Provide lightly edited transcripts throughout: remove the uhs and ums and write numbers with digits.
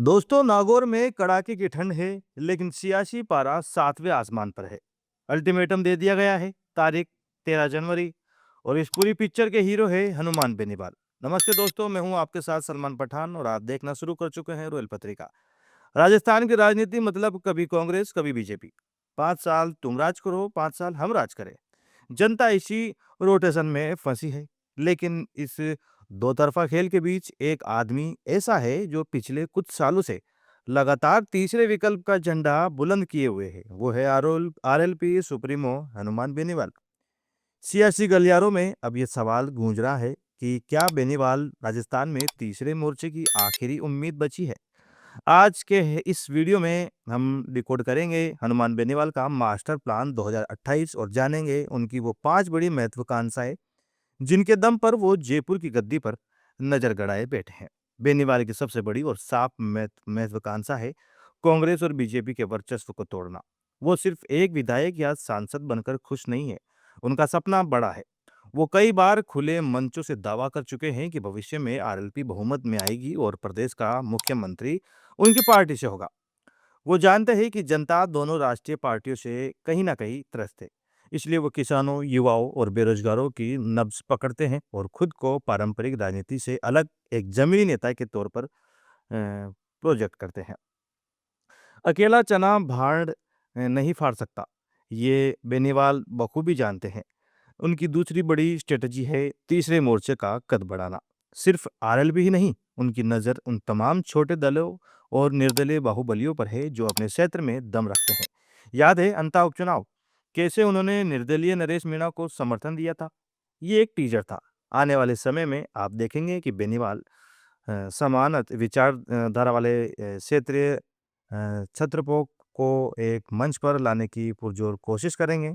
दोस्तों, नागौर में कड़ाके की ठंड है, लेकिन सियासी पारा सातवें आसमान पर है। अल्टीमेटम दे दिया गया है, तारीख 13 जनवरी। और इस पूरी पिक्चर के हीरो है हनुमान बेनीवाल। नमस्ते दोस्तों, मैं हूं आपके साथ सलमान पठान और आप देखना शुरू कर चुके हैं रोयल पत्रिका। राजस्थान की राजनीति मतलब कभी कांग्रेस कभी बीजेपी। 5 साल तुम राज करो, 5 साल हम राज करें। जनता इसी रोटेशन में फंसी है। लेकिन इस दो तरफा खेल के बीच एक आदमी ऐसा है जो पिछले कुछ सालों से लगातार तीसरे विकल्प का झंडा बुलंद किए हुए है। वो है आरएलपी सुप्रीमो हनुमान बेनीवाल। सियासी गलियारों में अब ये सवाल गूंज रहा है कि क्या बेनीवाल राजस्थान में तीसरे मोर्चे की आखिरी उम्मीद बची है। आज के इस वीडियो में हम डिकोड करेंगे हनुमान बेनीवाल का मास्टर प्लान 2028 और जानेंगे उनकी वो 5 बड़ी महत्वाकांक्षाएं जिनके दम पर वो जयपुर की गद्दी पर नजर गड़ाए बैठे हैं। बेनीवाल की सबसे बड़ी और साफ महत्वाकांक्षा है कांग्रेस और बीजेपी के वर्चस्व को तोड़ना। वो सिर्फ एक विधायक या सांसद बनकर खुश नहीं है, उनका सपना बड़ा है। वो कई बार खुले मंचों से दावा कर चुके हैं कि भविष्य में आरएलपी बहुमत में आएगी और प्रदेश का मुख्यमंत्री उनकी पार्टी से होगा। वो जानते हैं कि जनता दोनों राष्ट्रीय पार्टियों से कहीं ना कहीं त्रस्त है। इसलिए वो किसानों, युवाओं और बेरोजगारों की नब्ज पकड़ते हैं और खुद को पारंपरिक राजनीति से अलग एक जमीनी नेता के तौर पर प्रोजेक्ट करते हैं। अकेला चना भाड़ नहीं फाड़ सकता, ये बेनीवाल बखूबी जानते हैं। उनकी दूसरी बड़ी स्ट्रेटजी है तीसरे मोर्चे का कद बढ़ाना। सिर्फ आरएलपी ही नहीं, उनकी नज़र उन तमाम छोटे दलों और निर्दलीय बाहुबलियों पर है जो अपने क्षेत्र में दम रखते हैं। याद है अंता उपचुनाव, कैसे उन्होंने निर्दलीय नरेश मीणा को समर्थन दिया था। ये एक टीजर था। आने वाले समय में आप देखेंगे कि बेनीवाल समान विचारधारा वाले क्षेत्रीय छत्रपों को एक मंच पर लाने की पुरजोर कोशिश करेंगे।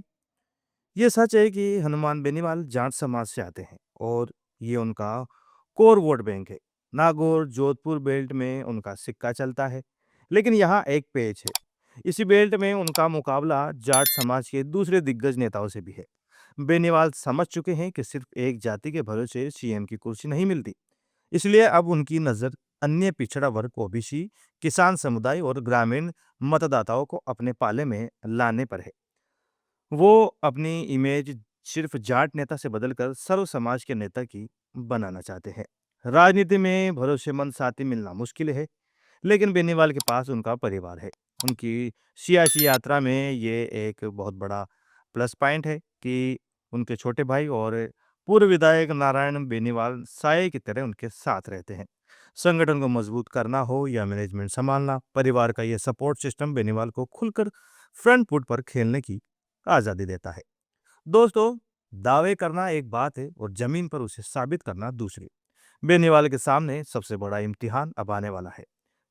ये सच है कि हनुमान बेनीवाल जाट समाज से आते हैं और ये उनका कोर वोट बैंक है। नागौर जोधपुर बेल्ट में उनका सिक्का चलता है। लेकिन यहाँ एक पेच है, इसी बेल्ट में उनका मुकाबला जाट समाज के दूसरे दिग्गज नेताओं से भी है। बेनीवाल समझ चुके हैं कि सिर्फ एक जाति के भरोसे सीएम की कुर्सी नहीं मिलती। इसलिए अब उनकी नज़र अन्य पिछड़ा वर्ग, ओबीसी, किसान समुदाय और ग्रामीण मतदाताओं को अपने पाले में लाने पर है। वो अपनी इमेज सिर्फ जाट नेता से बदलकर सर्व समाज के नेता की बनाना चाहते हैं। राजनीति में भरोसेमंद साथी मिलना मुश्किल है, लेकिन बेनीवाल के पास उनका परिवार है। उनकी सियासी यात्रा में ये एक बहुत बड़ा प्लस पॉइंट है कि उनके छोटे भाई और पूर्व विधायक नारायण बेनीवाल साये की तरह उनके साथ रहते हैं। संगठन को मजबूत करना हो या मैनेजमेंट संभालना, परिवार का ये सपोर्ट सिस्टम बेनीवाल को खुलकर फ्रंट फुट पर खेलने की आज़ादी देता है। दोस्तों, दावे करना एक बात है और जमीन पर उसे साबित करना दूसरी। बेनीवाल के सामने सबसे बड़ा इम्तिहान अब आने वाला है,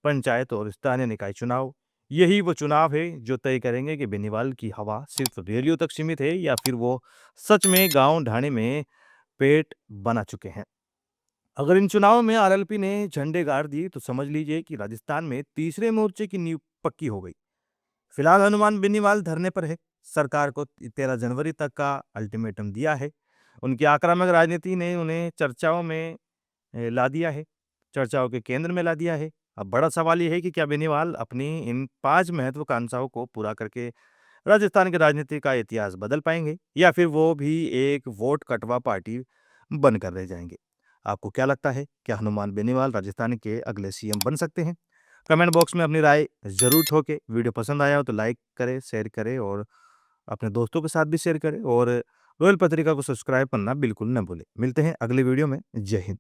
पंचायत और स्थानीय निकाय चुनाव। यही वो चुनाव है जो तय करेंगे कि बेनीवाल की हवा सिर्फ रैलियों तक सीमित है या फिर वो सच में गांव ढाणे में पेट बना चुके हैं। अगर इन चुनावों में आरएलपी ने झंडे गाड़ दिए तो समझ लीजिए कि राजस्थान में तीसरे मोर्चे की नींव पक्की हो गई। फिलहाल हनुमान बेनीवाल धरने पर है। सरकार को 13 जनवरी तक का अल्टीमेटम दिया है। उनकी आक्रामक राजनीति ने उन्हें चर्चाओं में ला दिया है, चर्चाओं के केंद्र में ला दिया है। अब बड़ा सवाल ये है कि क्या बेनीवाल अपनी इन 5 महत्वाकांक्षाओं को पूरा करके राजस्थान की राजनीति का इतिहास बदल पाएँगे या फिर वो भी एक वोट कटवा पार्टी बनकर रह जाएँगे। आपको क्या लगता है? क्या हनुमान बेनीवाल राजस्थान के अगले सीएम बन सकते हैं? कमेंट बॉक्स में अपनी राय ज़रूर ठोकें। वीडियो पसंद आया हो तो लाइक करें, शेयर करें और अपने दोस्तों के साथ भी शेयर करें और रोयल पत्रिका को सब्सक्राइब करना बिल्कुल ना भूलें। मिलते हैं अगले वीडियो में। जय हिंद।